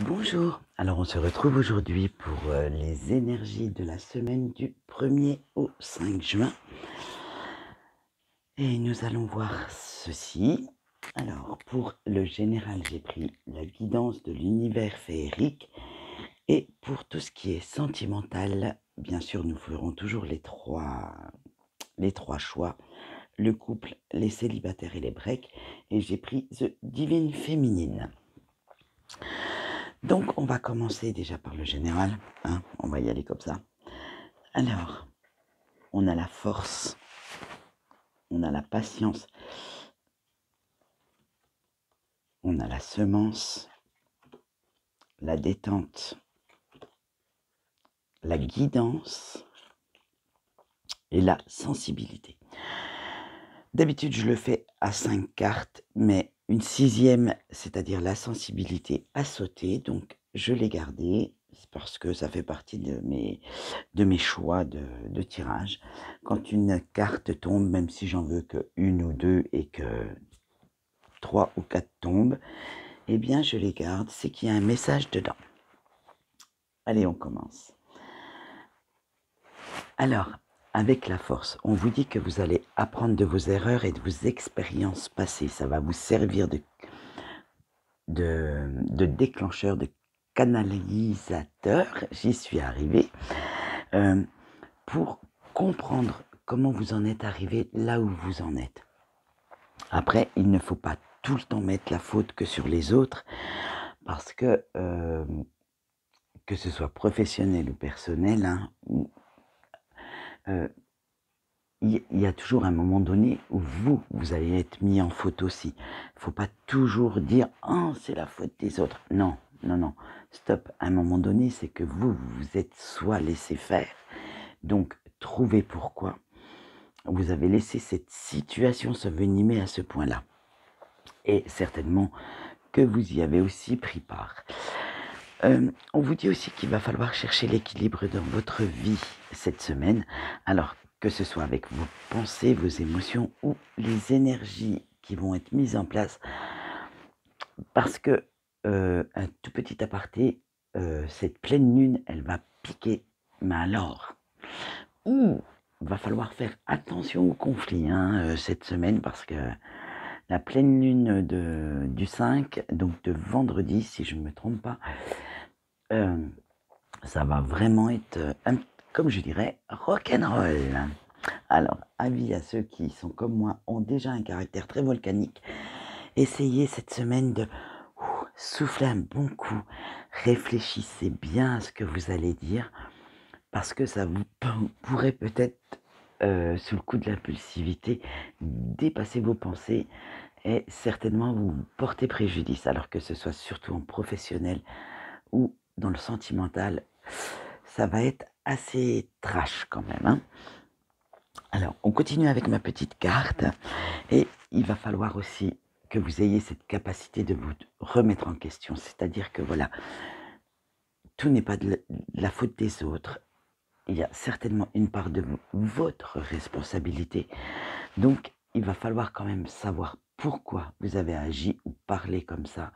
Bonjour, alors on se retrouve aujourd'hui pour les énergies de la semaine du 1er au 5 juin et nous allons voir ceci. Alors pour le général j'ai pris la guidance de l'univers féerique et pour tout ce qui est sentimental, bien sûr nous ferons toujours les trois choix, le couple, les célibataires et les breaks, et j'ai pris The Divine Féminine. Donc, on va commencer déjà par le général, hein, on va y aller comme ça. Alors, on a la force, on a la patience, on a la semence, la détente, la guidance et la sensibilité. D'habitude, je le fais à 5 cartes, mais une sixième, c'est-à-dire la sensibilité, a sauté, donc je l'ai gardée parce que ça fait partie de mes choix de tirage. Quand une carte tombe, même si j'en veux que une ou deux et que 3 ou 4 tombent, eh bien je les garde, c'est qu'il y a un message dedans. Allez, on commence. Alors, avec la force, on vous dit que vous allez apprendre de vos erreurs et de vos expériences passées. Ça va vous servir de déclencheur, de canalisateur, j'y suis arrivé, pour comprendre comment vous en êtes arrivé là où vous en êtes. Après, il ne faut pas tout le temps mettre la faute que sur les autres, parce que ce soit professionnel ou personnel, hein, il y a toujours un moment donné où vous allez être mis en faute aussi. Il ne faut pas toujours dire « Oh, c'est la faute des autres ». Non, non, non. Stop. À un moment donné, c'est que vous êtes soit laissé faire, donc trouvez pourquoi vous avez laissé cette situation se venimer à ce point-là. Et certainement que vous y avez aussi pris part. On vous dit aussi qu'il va falloir chercher l'équilibre dans votre vie cette semaine. Alors, que ce soit avec vos pensées, vos émotions ou les énergies qui vont être mises en place. Parce que, un tout petit aparté, cette pleine lune, elle va piquer. Mais alors, va falloir faire attention aux conflits cette semaine, parce que la pleine lune du 5, donc de vendredi, si je ne me trompe pas, ça va vraiment être, comme je dirais, rock'n'roll. Alors, avis à ceux qui sont comme moi, ont déjà un caractère très volcanique, essayez cette semaine de souffler un bon coup, réfléchissez bien à ce que vous allez dire, parce que ça vous pourrait peut-être, sous le coup de l'impulsivité, dépasser vos pensées et certainement vous porter préjudice, alors que ce soit surtout en professionnel ou dans le sentimental, ça va être assez trash quand même, hein. Alors, on continue avec ma petite carte et il va falloir aussi que vous ayez cette capacité de vous remettre en question. C'est-à-dire que voilà, tout n'est pas de la faute des autres. Il y a certainement une part de votre responsabilité. Donc, il va falloir quand même savoir pourquoi vous avez agi ou parlé comme ça.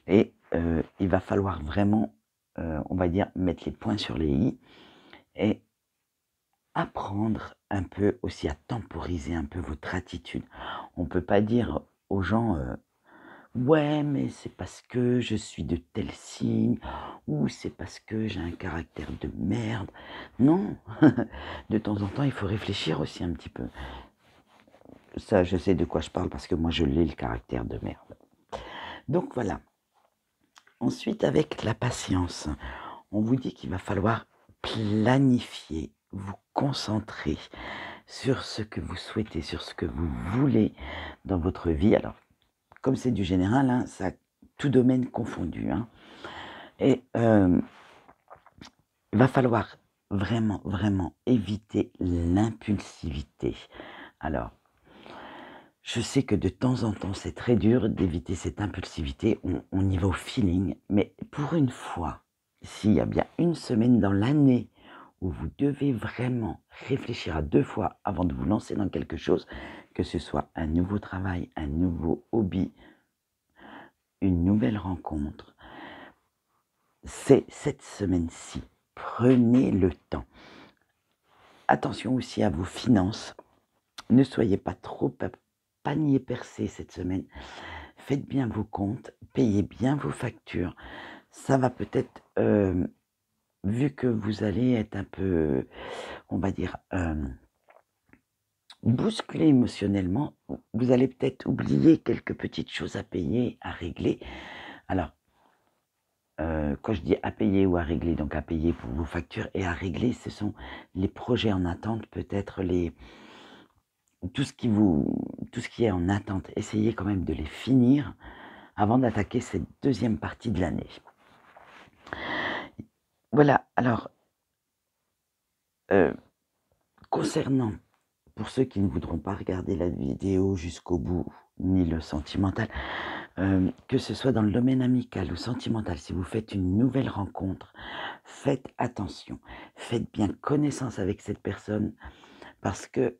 Et il va falloir vraiment, on va dire, mettre les points sur les i et apprendre un peu aussi à temporiser un peu votre attitude. On ne peut pas dire aux gens ouais, mais c'est parce que je suis de tel signe ou c'est parce que j'ai un caractère de merde. Non, de temps en temps, il faut réfléchir aussi un petit peu. Ça, je sais de quoi je parle parce que moi, je l'ai le caractère de merde. Donc voilà. Ensuite, avec la patience, on vous dit qu'il va falloir planifier, vous concentrer sur ce que vous souhaitez, sur ce que vous voulez dans votre vie. Alors, comme c'est du général, hein, ça, tout domaine confondu. Hein. Et il va falloir vraiment, vraiment éviter l'impulsivité. Alors, je sais que de temps en temps, c'est très dur d'éviter cette impulsivité. On y va au feeling. Mais pour une fois, s'il y a bien une semaine dans l'année où vous devez vraiment réfléchir à 2 fois avant de vous lancer dans quelque chose, que ce soit un nouveau travail, un nouveau hobby, une nouvelle rencontre, c'est cette semaine-ci. Prenez le temps. Attention aussi à vos finances. Ne soyez pas trop panier percé cette semaine. Faites bien vos comptes, payez bien vos factures. Ça va peut-être, vu que vous allez être un peu, on va dire, bousculé émotionnellement, vous allez peut-être oublier quelques petites choses à payer, à régler. Alors, quand je dis à payer ou à régler, donc à payer pour vos factures et à régler, ce sont les projets en attente, peut-être tout ce qui est en attente. Essayez quand même de les finir avant d'attaquer cette deuxième partie de l'année. Voilà, alors, concernant, pour ceux qui ne voudront pas regarder la vidéo jusqu'au bout, ni le sentimental, que ce soit dans le domaine amical ou sentimental, si vous faites une nouvelle rencontre, faites attention, faites bien connaissance avec cette personne, parce que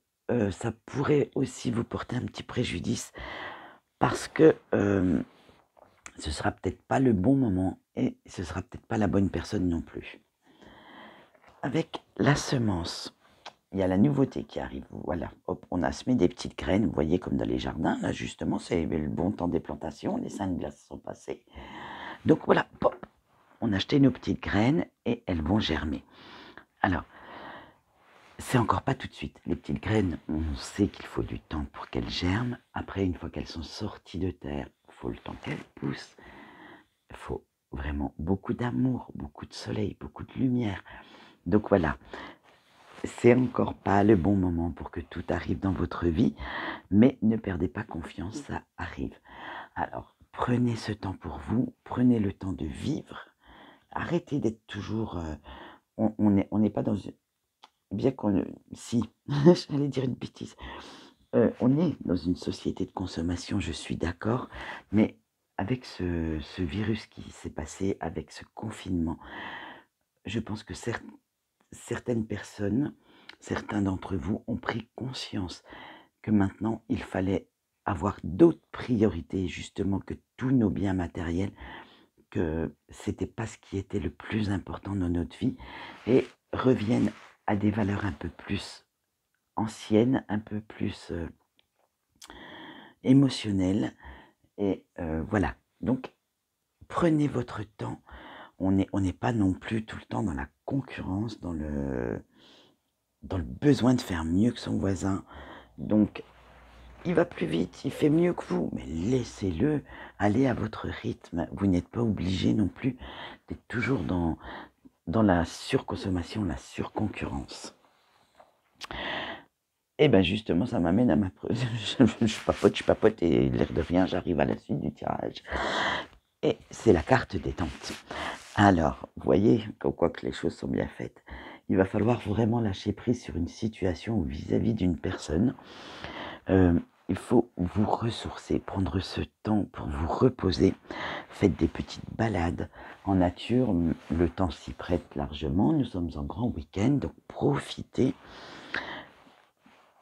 ça pourrait aussi vous porter un petit préjudice, parce que ce sera peut-être pas le bon moment et ce sera peut-être pas la bonne personne non plus. Avec la semence, il y a la nouveauté qui arrive. Voilà, hop, on a semé des petites graines, vous voyez, comme dans les jardins. Là, justement, c'est le bon temps des plantations. Les 5 glaces sont passées. Donc voilà, pop, on a acheté nos petites graines et elles vont germer. Alors, c'est encore pas tout de suite. Les petites graines, on sait qu'il faut du temps pour qu'elles germent. Après, une fois qu'elles sont sorties de terre, il faut le temps qu'elles poussent. Il faut vraiment beaucoup d'amour, beaucoup de soleil, beaucoup de lumière. Donc voilà, c'est encore pas le bon moment pour que tout arrive dans votre vie, mais ne perdez pas confiance, ça arrive. Alors, prenez ce temps pour vous, prenez le temps de vivre. Arrêtez d'être toujours... on n'est pas dans une... Bien qu'on... Si, j'allais dire une bêtise. On est dans une société de consommation, je suis d'accord, mais avec ce virus qui s'est passé, avec ce confinement, je pense que certaines personnes, certains d'entre vous ont pris conscience que maintenant, il fallait avoir d'autres priorités, justement, que tous nos biens matériels, que c'était pas ce qui était le plus important dans notre vie, et reviennent à des valeurs un peu plus anciennes, un peu plus émotionnelles, et voilà. Donc, prenez votre temps. On n'est pas non plus tout le temps dans la concurrence, dans le besoin de faire mieux que son voisin. Donc, il va plus vite, il fait mieux que vous, mais laissez-le aller à votre rythme. Vous n'êtes pas obligé non plus d'être toujours dans la surconsommation, la surconcurrence. Et bien justement, ça m'amène à ma... je papote et l'air de rien, j'arrive à la suite du tirage. Et c'est la carte détente. Alors, vous voyez, comme quoi que les choses sont bien faites. Il va falloir vraiment lâcher prise sur une situation ou vis-à-vis d'une personne. Il faut vous ressourcer, prendre ce temps pour vous reposer. Faites des petites balades en nature, le temps s'y prête largement. Nous sommes en grand week-end, donc profitez.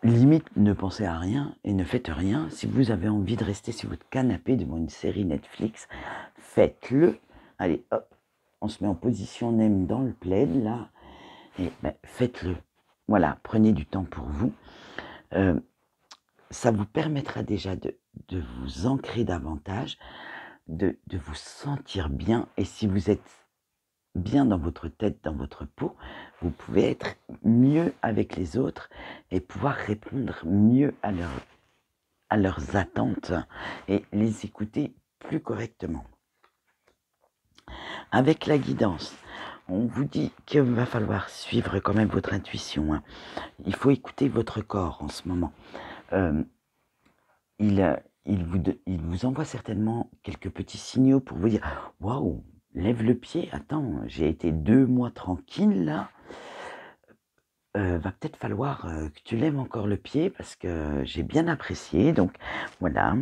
Limite, ne pensez à rien et ne faites rien. Si vous avez envie de rester sur votre canapé devant une série Netflix, faites-le. Allez, hop, on se met en position nem dans le plaid, là, et ben, faites-le. Voilà, prenez du temps pour vous. Ça vous permettra déjà de vous ancrer davantage, de vous sentir bien. Et si vous êtes bien dans votre tête, dans votre peau, vous pouvez être mieux avec les autres et pouvoir répondre mieux à leurs attentes et les écouter plus correctement. Avec la guidance, on vous dit qu'il va falloir suivre quand même votre intuition, hein. Il faut écouter votre corps en ce moment. Il vous envoie certainement quelques petits signaux pour vous dire « Waouh, lève le pied, attends, j'ai été 2 mois tranquille là, va peut-être falloir que tu lèves encore le pied parce que j'ai bien apprécié. » Donc voilà,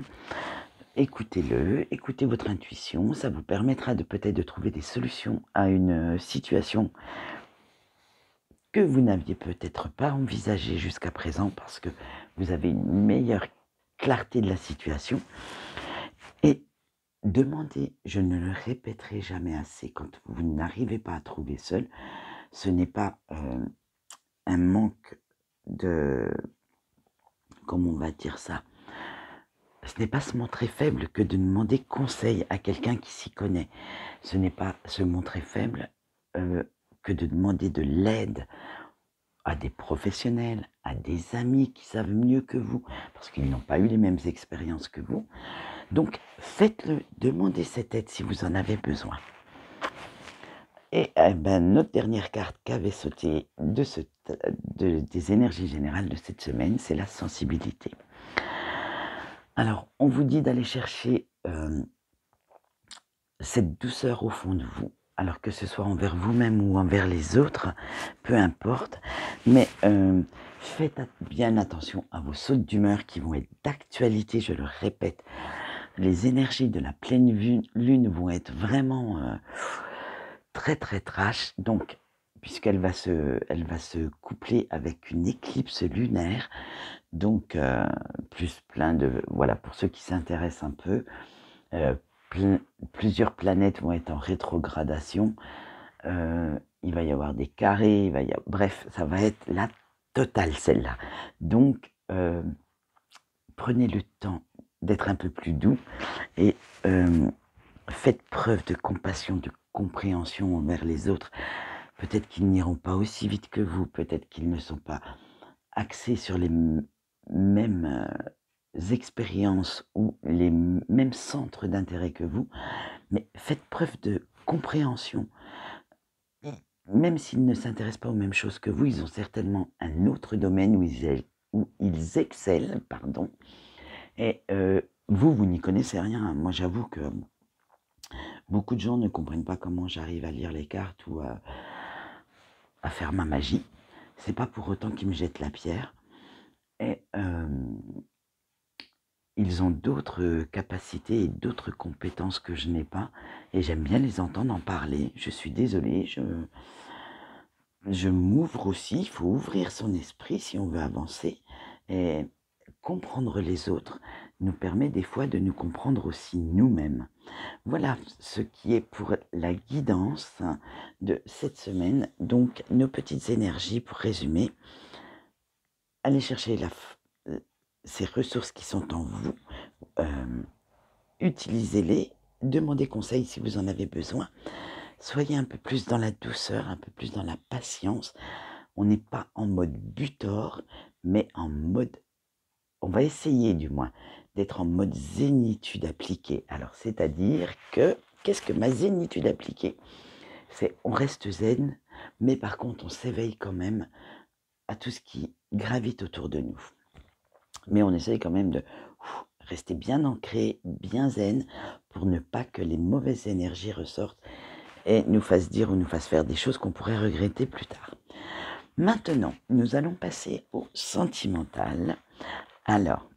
écoutez-le, écoutez votre intuition, ça vous permettra peut-être de trouver des solutions à une situation que vous n'aviez peut-être pas envisagée jusqu'à présent parce que vous avez une meilleure clarté de la situation. Et demandez, je ne le répéterai jamais assez, quand vous n'arrivez pas à trouver seul, ce n'est pas un manque de, comment on va dire ça, ce n'est pas se montrer faible que de demander conseil à quelqu'un qui s'y connaît. Ce n'est pas se montrer faible que de demander de l'aide à des professionnels, à des amis qui savent mieux que vous, parce qu'ils n'ont pas eu les mêmes expériences que vous. Donc, faites-le, demandez cette aide si vous en avez besoin. Et notre dernière carte qui avait sauté des énergies générales de cette semaine, c'est la sensibilité. Alors, on vous dit d'aller chercher cette douceur au fond de vous, alors que ce soit envers vous-même ou envers les autres, peu importe, mais faites bien attention à vos sautes d'humeur qui vont être d'actualité, je le répète. Les énergies de la pleine lune vont être vraiment très très trash, donc puisqu'elle va se coupler avec une éclipse lunaire, donc plus plein de, voilà, pour ceux qui s'intéressent un peu, plusieurs planètes vont être en rétrogradation, il va y avoir des carrés, bref, ça va être la totale celle-là. Donc prenez le temps d'être un peu plus doux et faites preuve de compassion, de compréhension envers les autres. Peut-être qu'ils n'iront pas aussi vite que vous, peut-être qu'ils ne sont pas axés sur les mêmes expériences ou les mêmes centres d'intérêt que vous, mais faites preuve de compréhension. Et même s'ils ne s'intéressent pas aux mêmes choses que vous, ils ont certainement un autre domaine où ils excellent, pardon. Et vous n'y connaissez rien. Moi, j'avoue que beaucoup de gens ne comprennent pas comment j'arrive à lire les cartes ou à faire ma magie. C'est pas pour autant qu'ils me jettent la pierre. Et ils ont d'autres capacités et d'autres compétences que je n'ai pas. Et j'aime bien les entendre en parler. Je suis désolée, je m'ouvre aussi. Il faut ouvrir son esprit si on veut avancer. Et comprendre les autres nous permet des fois de nous comprendre aussi nous-mêmes. Voilà ce qui est pour la guidance de cette semaine. Donc, nos petites énergies, pour résumer, allez chercher ces ressources qui sont en vous, utilisez-les, demandez conseil si vous en avez besoin. Soyez un peu plus dans la douceur, un peu plus dans la patience. On n'est pas en mode butor, mais en mode, on va essayer du moins, d'être en mode zénitude appliquée. Alors, c'est-à-dire que, qu'est-ce que ma zénitude appliquée? C'est on reste zen, mais par contre, on s'éveille quand même à tout ce qui gravite autour de nous. Mais on essaye quand même de rester bien ancré, bien zen, pour ne pas que les mauvaises énergies ressortent et nous fassent dire ou nous fassent faire des choses qu'on pourrait regretter plus tard. Maintenant, nous allons passer au sentimental. Alors,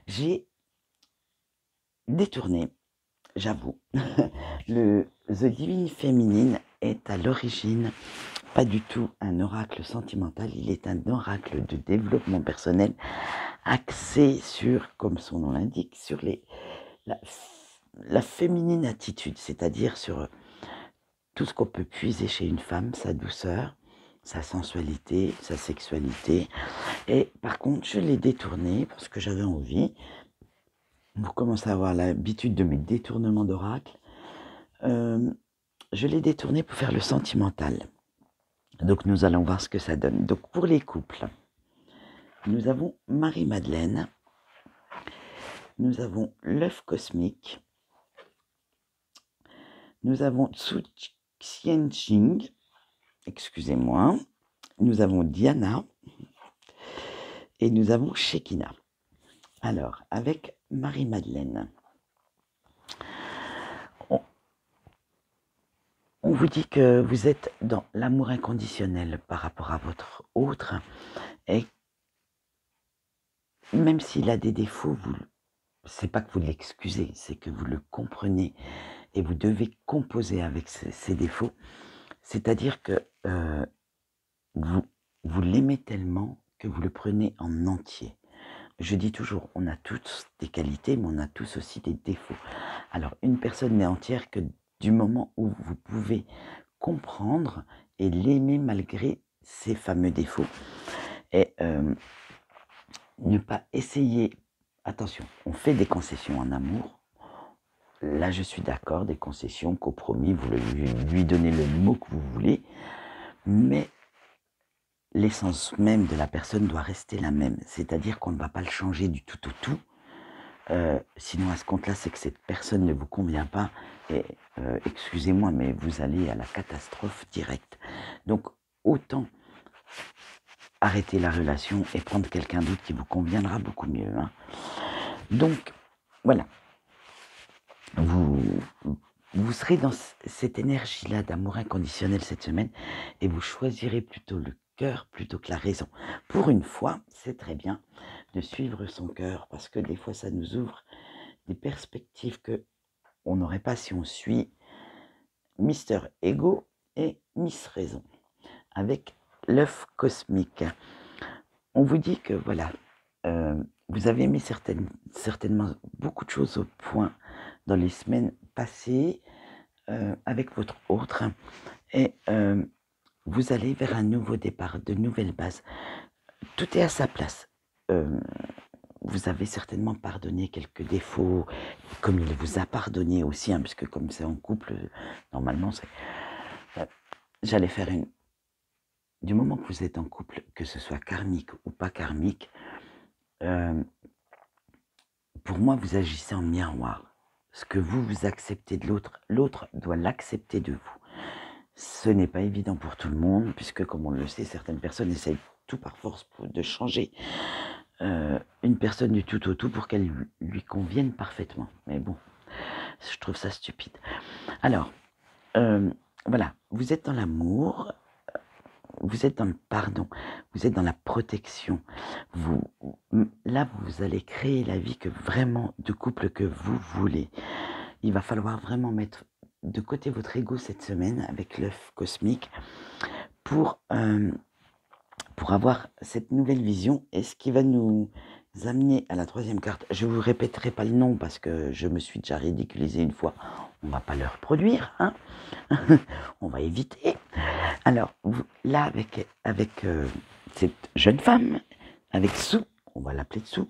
j'ai détourné, j'avoue, The Divine Féminine est à l'origine pas du tout un oracle sentimental, il est un oracle de développement personnel axé sur, comme son nom l'indique, sur la féminine attitude, c'est-à-dire sur tout ce qu'on peut puiser chez une femme, sa douceur, sa sensualité, sa sexualité. Et par contre, je l'ai détourné parce que j'avais envie. Vous commencez à avoir l'habitude de mes détournements d'oracle. Je l'ai détourné pour faire le sentimental. Donc nous allons voir ce que ça donne. Donc pour les couples, nous avons Marie-Madeleine, nous avons l'œuf cosmique, nous avons Tsu Xianqing, excusez-moi, nous avons Diana et nous avons Shekina. Alors, avec Marie-Madeleine, on vous dit que vous êtes dans l'amour inconditionnel par rapport à votre autre et même s'il a des défauts, c'est pas que vous l'excusez, c'est que vous le comprenez et vous devez composer avec ses défauts. C'est-à-dire que vous l'aimez tellement que vous le prenez en entier. je dis toujours, on a tous des qualités, mais on a tous aussi des défauts. Alors, une personne n'est entière que du moment où vous pouvez comprendre et l'aimer malgré ses fameux défauts. Et ne pas essayer, attention, on fait des concessions en amour. Là, je suis d'accord, des concessions, compromis, vous lui donnez le mot que vous voulez, mais l'essence même de la personne doit rester la même. C'est-à-dire qu'on ne va pas le changer du tout au tout. Sinon, à ce compte-là, c'est que cette personne ne vous convient pas et, excusez-moi, mais vous allez à la catastrophe directe. Donc, autant arrêter la relation et prendre quelqu'un d'autre qui vous conviendra beaucoup mieux. Hein. Donc, voilà. Vous serez dans cette énergie-là d'amour inconditionnel cette semaine et vous choisirez plutôt le cœur plutôt que la raison. Pour une fois, c'est très bien de suivre son cœur parce que des fois, ça nous ouvre des perspectives que on n'aurait pas si on suit Mister Ego et Miss Raison avec l'œuf cosmique. On vous dit que voilà, vous avez mis certainement beaucoup de choses au point dans les semaines passées avec votre autre et vous allez vers un nouveau départ, de nouvelles bases. Tout est à sa place. Vous avez certainement pardonné quelques défauts, comme il vous a pardonné aussi, hein, puisque comme c'est en couple, normalement, c'est... j'allais faire une... Du moment que vous êtes en couple, que ce soit karmique ou pas karmique, pour moi, vous agissez en miroir. Ce que vous acceptez de l'autre, l'autre doit l'accepter de vous. Ce n'est pas évident pour tout le monde, puisque comme on le sait, certaines personnes essayent tout par force de changer une personne du tout au tout pour qu'elle lui convienne parfaitement. Mais bon, je trouve ça stupide. Alors, voilà, vous êtes dans l'amour, vous êtes dans le pardon, vous êtes dans la protection. Là, vous allez créer la vie de couple que vous voulez. Il va falloir vraiment mettre de côté votre ego cette semaine avec l'œuf cosmique pour avoir cette nouvelle vision et ce qui va nous amener à la troisième carte. Je ne vous répéterai pas le nom parce que je me suis déjà ridiculisé une fois. On ne va pas le reproduire, hein. On va éviter. Alors, là, avec cette jeune femme, avec Sue, on va l'appeler Sue,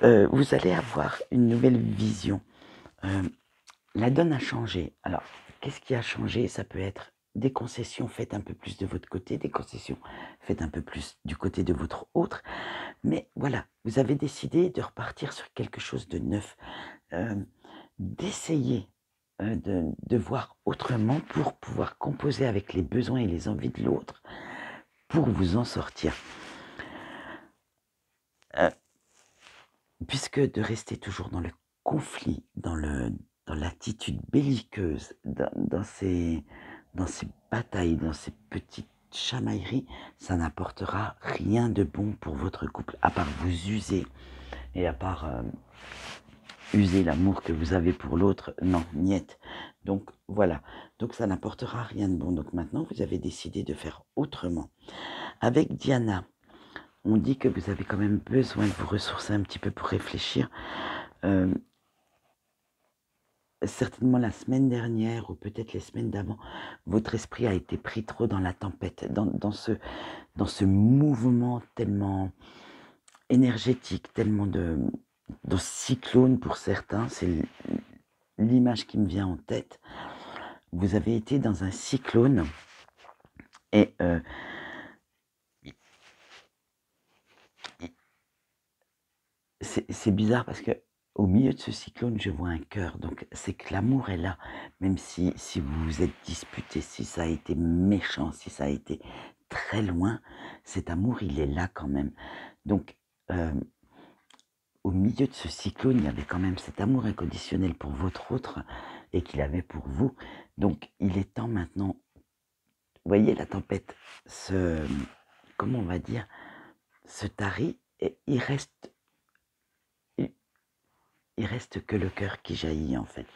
vous allez avoir une nouvelle vision. La donne a changé. Alors, qu'est-ce qui a changé? Ça peut être des concessions faites un peu plus de votre côté, des concessions faites un peu plus du côté de votre autre. Mais voilà, vous avez décidé de repartir sur quelque chose de neuf, d'essayer de voir autrement pour pouvoir composer avec les besoins et les envies de l'autre pour vous en sortir. Puisque de rester toujours dans le conflit, dans l'attitude belliqueuse, dans ces batailles, dans ces petites chamailleries, ça n'apportera rien de bon pour votre couple, à part vous user et à part user l'amour que vous avez pour l'autre, non, niette. Donc voilà, donc ça n'apportera rien de bon. Donc maintenant, vous avez décidé de faire autrement. Avec Diana, on dit que vous avez quand même besoin de vous ressourcer un petit peu pour réfléchir. Certainement la semaine dernière ou peut-être les semaines d'avant, votre esprit a été pris trop dans la tempête, dans ce mouvement tellement énergétique, tellement de cyclone pour certains, c'est l'image qui me vient en tête. Vous avez été dans un cyclone et c'est bizarre parce que au milieu de ce cyclone, je vois un cœur. Donc, c'est que l'amour est là. Même si vous vous êtes disputé, si ça a été méchant, si ça a été très loin, cet amour, il est là quand même. Donc, au milieu de ce cyclone, il y avait quand même cet amour inconditionnel pour votre autre et qu'il avait pour vous. Donc, il est temps maintenant. Vous voyez, la tempête comment on va dire, se tarit et il reste que le cœur qui jaillit en fait.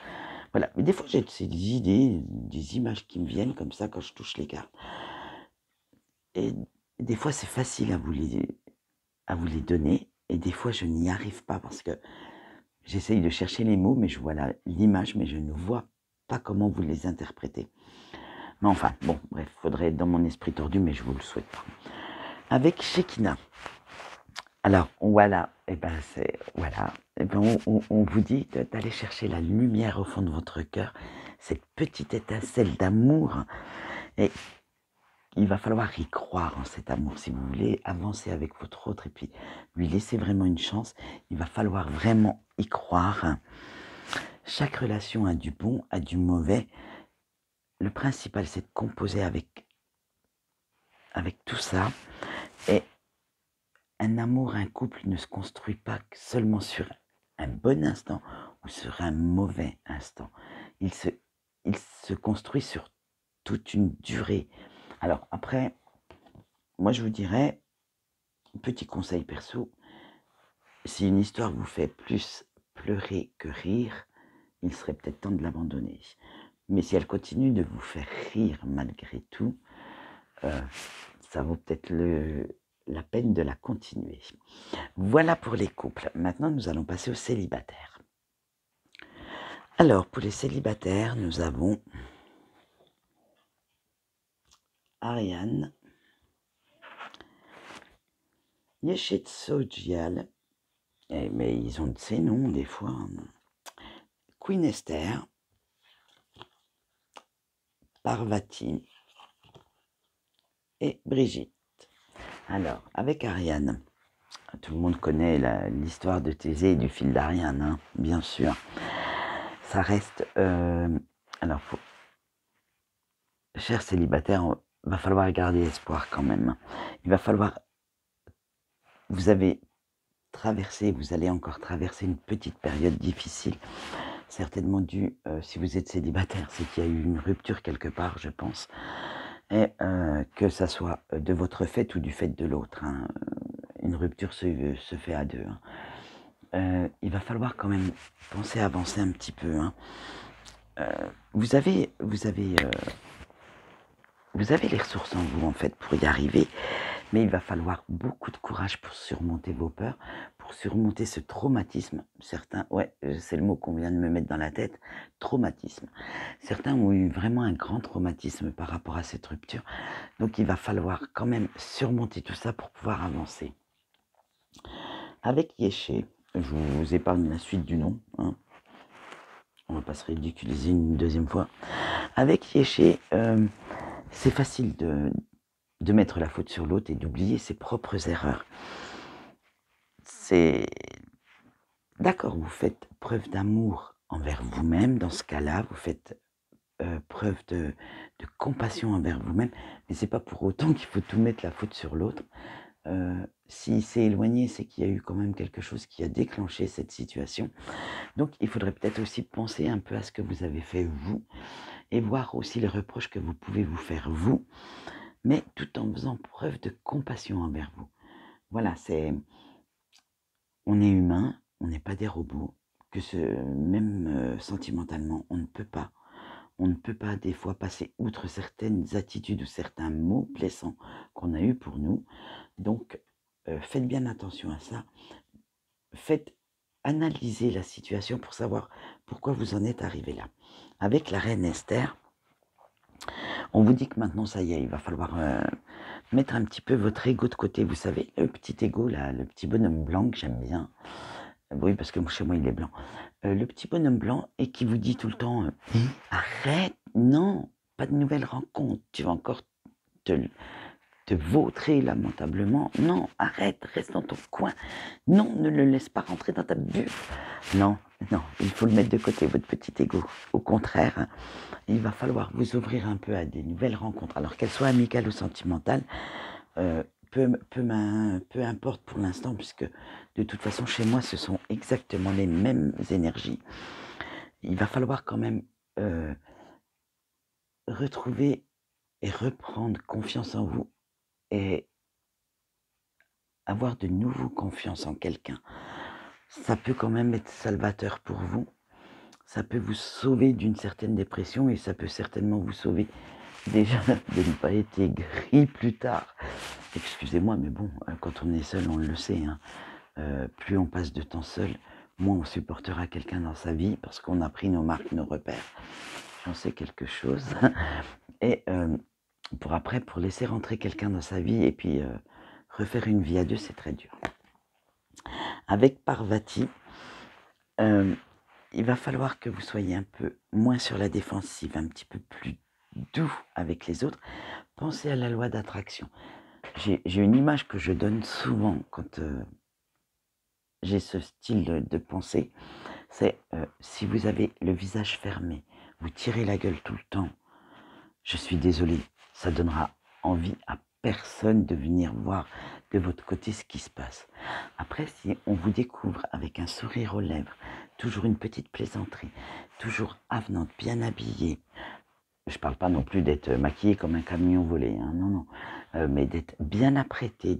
Voilà, mais des fois j'ai des idées, des images qui me viennent comme ça quand je touche les cartes. Et des fois c'est facile à vous les donner et des fois je n'y arrive pas parce que j'essaye de chercher les mots, mais je vois l'image, mais je ne vois pas comment vous les interprétez. Mais enfin, bon, bref, faudrait être dans mon esprit tordu, mais je vous le souhaite pas. Avec Shekinah. Alors, voilà, et ben voilà, et ben on vous dit d'aller chercher la lumière au fond de votre cœur, cette petite étincelle d'amour, et il va falloir y croire en cet amour. Si vous voulez avancer avec votre autre et puis lui laisser vraiment une chance, il va falloir vraiment y croire. Chaque relation a du bon, a du mauvais. Le principal, c'est de composer avec tout ça. Et un amour, un couple ne se construit pas seulement sur un bon instant ou sur un mauvais instant. Il se construit sur toute une durée. Alors après, moi je vous dirais, petit conseil perso, si une histoire vous fait plus pleurer que rire, il serait peut-être temps de l'abandonner. Mais si elle continue de vous faire rire malgré tout, ça vaut peut-être la peine de la continuer. Voilà pour les couples. Maintenant, nous allons passer aux célibataires. Alors, pour les célibataires, nous avons Ariane, Yeshetsojial, mais ils ont de ces noms des fois, Queen Esther, Parvati et Brigitte. Alors, avec Ariane, tout le monde connaît l'histoire de Thésée et du fil d'Ariane, hein, bien sûr. Ça reste... alors, chers célibataires, il va falloir garder espoir quand même. Il va falloir... Vous avez traversé, vous allez encore traverser une petite période difficile, certainement due, si vous êtes célibataire, c'est qu'il y a eu une rupture quelque part, je pense, et que ça soit de votre fait ou du fait de l'autre, hein. Une rupture se fait à deux, hein. Il va falloir quand même penser à avancer un petit peu, hein. Vous avez les ressources en vous, en fait, pour y arriver, mais il va falloir beaucoup de courage pour surmonter vos peurs, pour surmonter ce traumatisme. Certains, ouais, c'est le mot qu'on vient de me mettre dans la tête, traumatisme. Certains ont eu vraiment un grand traumatisme par rapport à cette rupture, donc il va falloir quand même surmonter tout ça pour pouvoir avancer. Avec Yeshe, je vous épargne la suite du nom, hein. On va pas se ridiculiser une deuxième fois. Avec Yeshe, c'est facile de mettre la faute sur l'autre et d'oublier ses propres erreurs. C'est... D'accord, vous faites preuve d'amour envers vous-même, dans ce cas-là, vous faites preuve de compassion envers vous-même, mais c'est pas pour autant qu'il faut tout mettre la faute sur l'autre. S'il s'est éloigné, c'est qu'il y a eu quand même quelque chose qui a déclenché cette situation. Donc il faudrait peut-être aussi penser un peu à ce que vous avez fait vous, et voir aussi les reproches que vous pouvez vous faire vous, mais tout en faisant preuve de compassion envers vous. Voilà, on est humain, on n'est pas des robots, même sentimentalement, on ne peut pas des fois passer outre certaines attitudes ou certains mots blessants qu'on a eus pour nous. Donc, faites bien attention à ça. Faites analyser la situation pour savoir pourquoi vous en êtes arrivé là. Avec la reine Esther, on vous dit que maintenant, ça y est, il va falloir mettre un petit peu votre ego de côté. Vous savez, le petit ego, là, le petit bonhomme blanc que j'aime bien. Oui, parce que chez moi, il est blanc. Le petit bonhomme blanc et qui vous dit tout le temps arrête, non, pas de nouvelles rencontres, tu vas encore te vautrer lamentablement. Non, arrête, reste dans ton coin. Non, ne le laisse pas rentrer dans ta bulle. Non, il faut le mettre de côté, votre petit ego. Au contraire, il va falloir vous ouvrir un peu à des nouvelles rencontres, alors qu'elles soient amicales ou sentimentales. Peu importe pour l'instant, puisque de toute façon, chez moi, ce sont exactement les mêmes énergies. Il va falloir quand même retrouver et reprendre confiance en vous et avoir de nouveau confiance en quelqu'un. Ça peut quand même être salvateur pour vous. Ça peut vous sauver d'une certaine dépression et ça peut certainement vous sauver déjà de ne pas être gris plus tard. Excusez-moi, mais bon, quand on est seul, on le sait, hein. plus on passe de temps seul, moins on supportera quelqu'un dans sa vie, parce qu'on a pris nos marques, nos repères. J'en sais quelque chose. Et pour laisser rentrer quelqu'un dans sa vie et puis refaire une vie à deux, c'est très dur. Avec Parvati, il va falloir que vous soyez un peu moins sur la défensive, un petit peu plus doux avec les autres. Pensez à la loi d'attraction. J'ai une image que je donne souvent quand j'ai ce style de pensée. C'est si vous avez le visage fermé, vous tirez la gueule tout le temps, je suis désolé, ça donnera envie à personne de venir voir de votre côté ce qui se passe. Après, si on vous découvre avec un sourire aux lèvres, toujours une petite plaisanterie, toujours avenante, bien habillée, je ne parle pas non plus d'être maquillée comme un camion volé, hein, non, non, mais d'être bien apprêtée,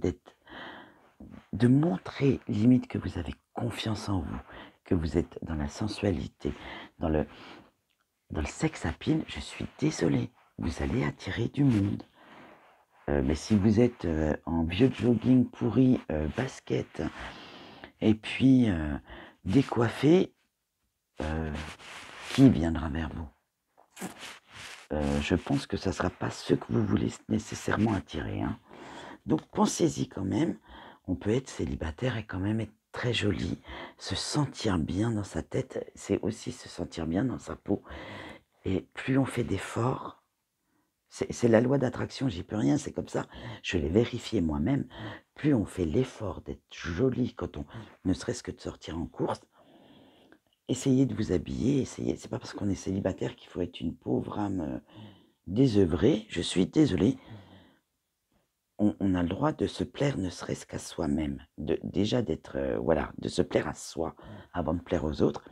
de montrer limite que vous avez confiance en vous, que vous êtes dans la sensualité, dans le sex appeal, je suis désolée, vous allez attirer du monde. Mais si vous êtes en vieux jogging pourri, basket, et puis décoiffé, qui viendra vers vous? Je pense que ça ne sera pas ce que vous voulez nécessairement attirer, hein. Donc pensez-y quand même, on peut être célibataire et quand même être très joli, se sentir bien dans sa tête, c'est aussi se sentir bien dans sa peau. Et plus on fait d'efforts, c'est la loi d'attraction, j'y peux rien, c'est comme ça, je l'ai vérifié moi-même, plus on fait l'effort d'être joli quand on, ne serait-ce que de sortir en course, essayez de vous habiller, c'est pas parce qu'on est célibataire qu'il faut être une pauvre âme désœuvrée, je suis désolé, on a le droit de se plaire ne serait-ce qu'à soi-même, déjà d'être, voilà, de se plaire à soi avant de plaire aux autres.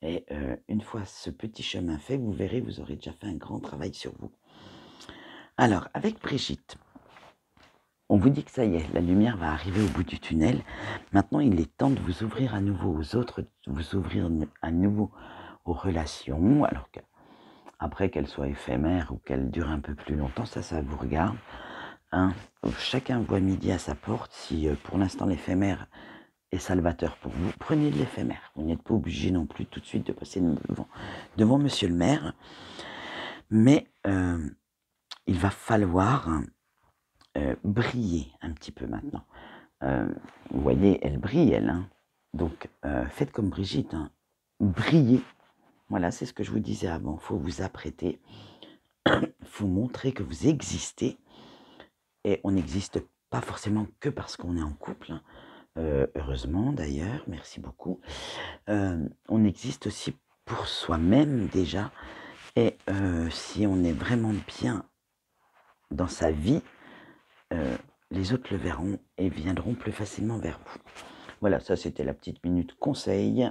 Et une fois ce petit chemin fait, vous verrez, vous aurez déjà fait un grand travail sur vous. Alors, avec Brigitte, on vous dit que ça y est, la lumière va arriver au bout du tunnel. Maintenant, il est temps de vous ouvrir à nouveau aux autres, de vous ouvrir à nouveau aux relations. Alors qu'après qu'elles soient éphémères ou qu'elles durent un peu plus longtemps, ça vous regarde. Hein. Chacun voit midi à sa porte. Si pour l'instant l'éphémère est salvateur pour vous, prenez de l'éphémère. Vous n'êtes pas obligé non plus tout de suite de passer devant monsieur le maire. Mais il va falloir briller un petit peu maintenant. Vous voyez, elle brille, elle. Hein. Donc, faites comme Brigitte. Hein. Brillez. Voilà, c'est ce que je vous disais avant. Il faut vous apprêter. Il faut montrer que vous existez. Et on n'existe pas forcément que parce qu'on est en couple. Hein. Heureusement, d'ailleurs. Merci beaucoup. On existe aussi pour soi-même, déjà. Et si on est vraiment bien dans sa vie, les autres le verront et viendront plus facilement vers vous. Voilà, ça c'était la petite minute conseil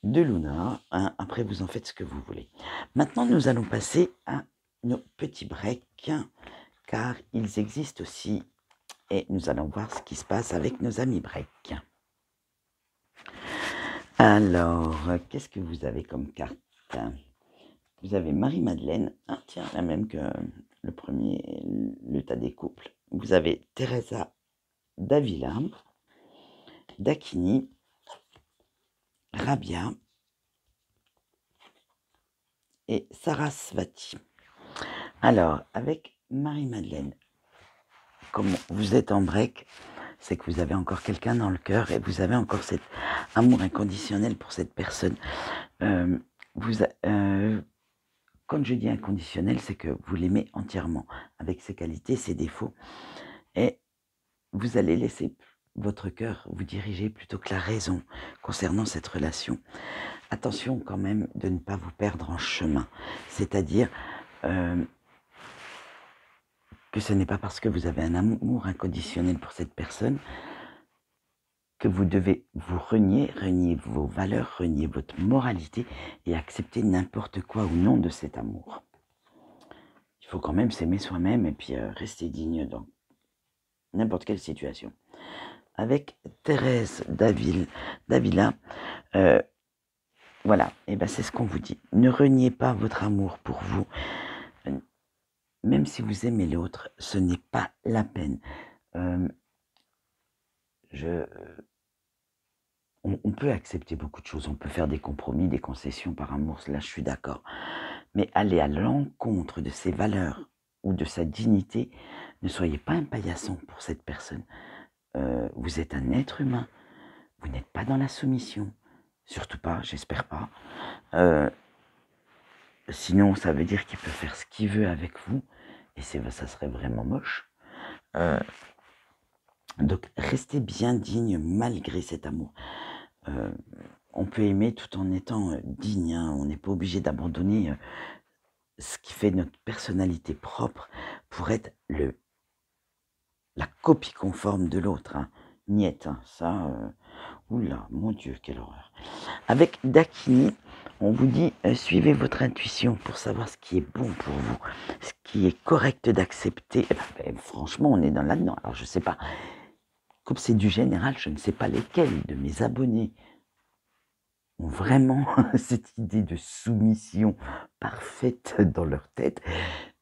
de Luna. Hein. Après, vous en faites ce que vous voulez. Maintenant, nous allons passer à nos petits breaks, car ils existent aussi. Et nous allons voir ce qui se passe avec nos amis breaks. Alors, qu'est-ce que vous avez comme carte? Vous avez Marie-Madeleine. Ah, tiens, la même que le premier, le tas des couples. Vous avez Teresa d'Avila, Dakini, Rabia et Sarasvati. Alors, avec Marie-Madeleine, comme vous êtes en break, c'est que vous avez encore quelqu'un dans le cœur et vous avez encore cet amour inconditionnel pour cette personne. Quand je dis inconditionnel, c'est que vous l'aimez entièrement, avec ses qualités, ses défauts. Et vous allez laisser votre cœur vous diriger plutôt que la raison concernant cette relation. Attention quand même de ne pas vous perdre en chemin. C'est-à-dire que ce n'est pas parce que vous avez un amour inconditionnel pour cette personne que vous devez vous renier vos valeurs, renier votre moralité et accepter n'importe quoi au nom de cet amour. Il faut quand même s'aimer soi-même et puis rester digne dans n'importe quelle situation. Avec Thérèse d'Avila, voilà, et ben c'est ce qu'on vous dit. Ne reniez pas votre amour pour vous. Même si vous aimez l'autre, ce n'est pas la peine. on peut accepter beaucoup de choses, on peut faire des compromis, des concessions par amour, là je suis d'accord. Mais aller à l'encontre de ses valeurs ou de sa dignité, ne soyez pas un paillasson pour cette personne. Vous êtes un être humain, vous n'êtes pas dans la soumission, surtout pas, j'espère pas. Sinon, ça veut dire qu'il peut faire ce qu'il veut avec vous, et ça serait vraiment moche. Donc, restez bien digne malgré cet amour. On peut aimer tout en étant digne, hein. On n'est pas obligé d'abandonner ce qui fait notre personnalité propre pour être la copie conforme de l'autre. Hein. Niette, hein. Ça, oula, mon Dieu, quelle horreur. Avec Dakini, on vous dit suivez votre intuition pour savoir ce qui est bon pour vous, ce qui est correct d'accepter. Franchement, on est là-dedans. Alors, je ne sais pas, comme c'est du général, je ne sais pas lesquels de mes abonnés ont vraiment cette idée de soumission parfaite dans leur tête,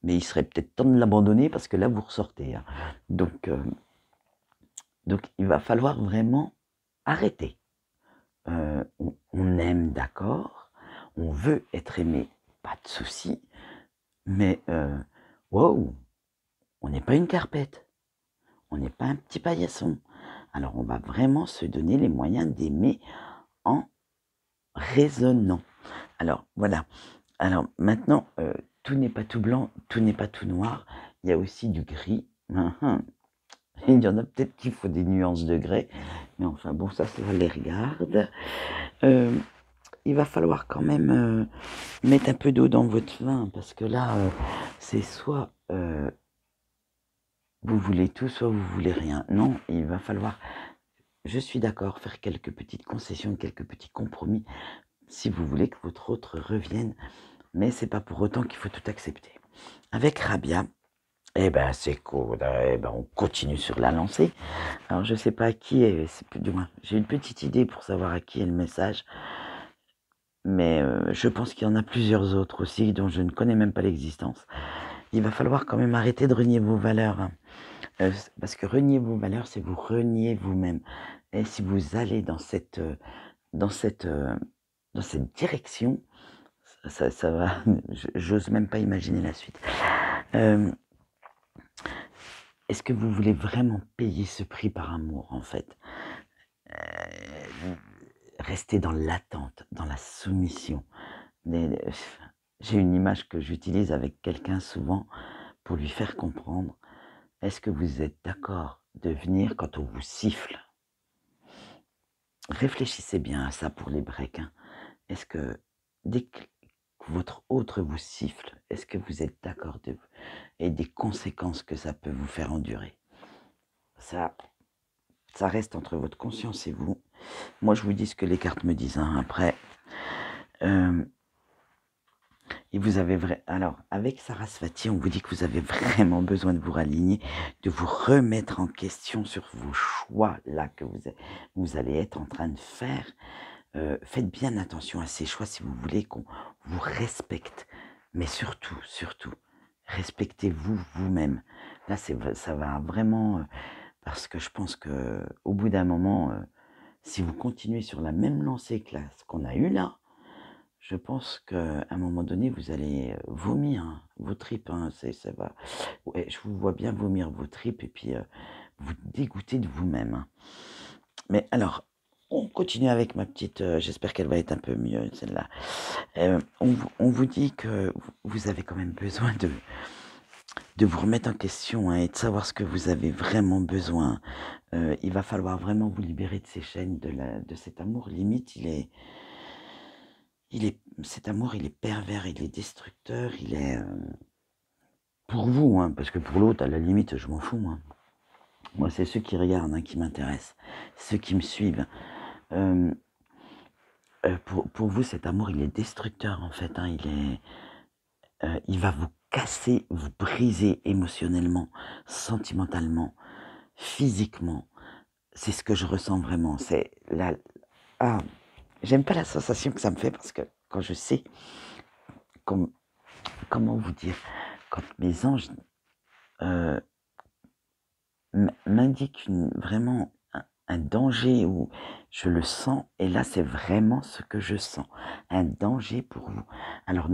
mais il serait peut-être temps de l'abandonner parce que là, vous ressortez. Hein. Donc, il va falloir vraiment arrêter. On aime, d'accord, on veut être aimé, pas de souci, mais wow, on n'est pas une carpette, on n'est pas un petit paillasson. Alors on va vraiment se donner les moyens d'aimer en raisonnant. Alors voilà, alors maintenant, tout n'est pas tout blanc, tout n'est pas tout noir, il y a aussi du gris. Il y en a peut-être qu'il faut des nuances de grès, mais enfin bon, ça les regarde. Il va falloir quand même mettre un peu d'eau dans votre vin, parce que là, c'est soit vous voulez tout, soit vous voulez rien. Non, il va falloir, je suis d'accord, faire quelques petites concessions, quelques petits compromis, si vous voulez que votre autre revienne, mais c'est pas pour autant qu'il faut tout accepter. Avec Rabia, eh ben c'est cool, eh ben on continue sur la lancée. Alors je sais pas à qui est, du moins, j'ai une petite idée pour savoir à qui est le message. Mais je pense qu'il y en a plusieurs autres aussi dont je ne connais même pas l'existence. Il va falloir quand même arrêter de renier vos valeurs. Hein. Parce que renier vos valeurs, c'est vous renier vous-même. Et si vous allez dans cette direction, ça va. J'ose même pas imaginer la suite. Est-ce que vous voulez vraiment payer ce prix par amour, en fait? Rester dans l'attente, dans la soumission. J'ai une image que j'utilise avec quelqu'un souvent pour lui faire comprendre. Est-ce que vous êtes d'accord de venir quand on vous siffle? Réfléchissez bien à ça pour les breaks. Hein. Est-ce que dès que votre autre vous siffle, est-ce que vous êtes d'accord et des conséquences que ça peut vous faire endurer? Ça reste entre votre conscience et vous. Moi, je vous dis ce que les cartes me disent. Hein. Après, et vous avez alors, avec Sarasvati, on vous dit que vous avez vraiment besoin de vous raligner, de vous remettre en question sur vos choix là que vous allez être en train de faire. Faites bien attention à ces choix si vous voulez qu'on vous respecte. Mais surtout, respectez-vous vous-même. Là, ça va vraiment, parce que je pense que au bout d'un moment, si vous continuez sur la même lancée que ce qu'on a eu là, je pense qu'à un moment donné, vous allez vomir hein, vos tripes. Hein, ça va. Ouais, je vous vois bien vomir vos tripes et puis vous dégoûter de vous-même. Hein. Mais alors, on continue avec ma petite. J'espère qu'elle va être un peu mieux, celle-là. On vous dit que vous avez quand même besoin de vous remettre en question hein, et de savoir ce que vous avez vraiment besoin. Il va falloir vraiment vous libérer de ces chaînes, de cet amour. Limite, cet amour, il est pervers, il est destructeur, il est pour vous, hein, parce que pour l'autre, à la limite, je m'en fous. Hein. Moi, c'est ceux qui regardent hein, qui m'intéressent, ceux qui me suivent. Pour vous, cet amour, il est destructeur en fait. Hein, il va vous casser, vous briser émotionnellement, sentimentalement, physiquement. C'est ce que je ressens vraiment. C'est j'aime pas la sensation que ça me fait parce que quand je sais comment vous dire, quand mes anges m'indiquent vraiment un danger où je le sens et là, c'est vraiment ce que je sens, un danger pour vous. Alors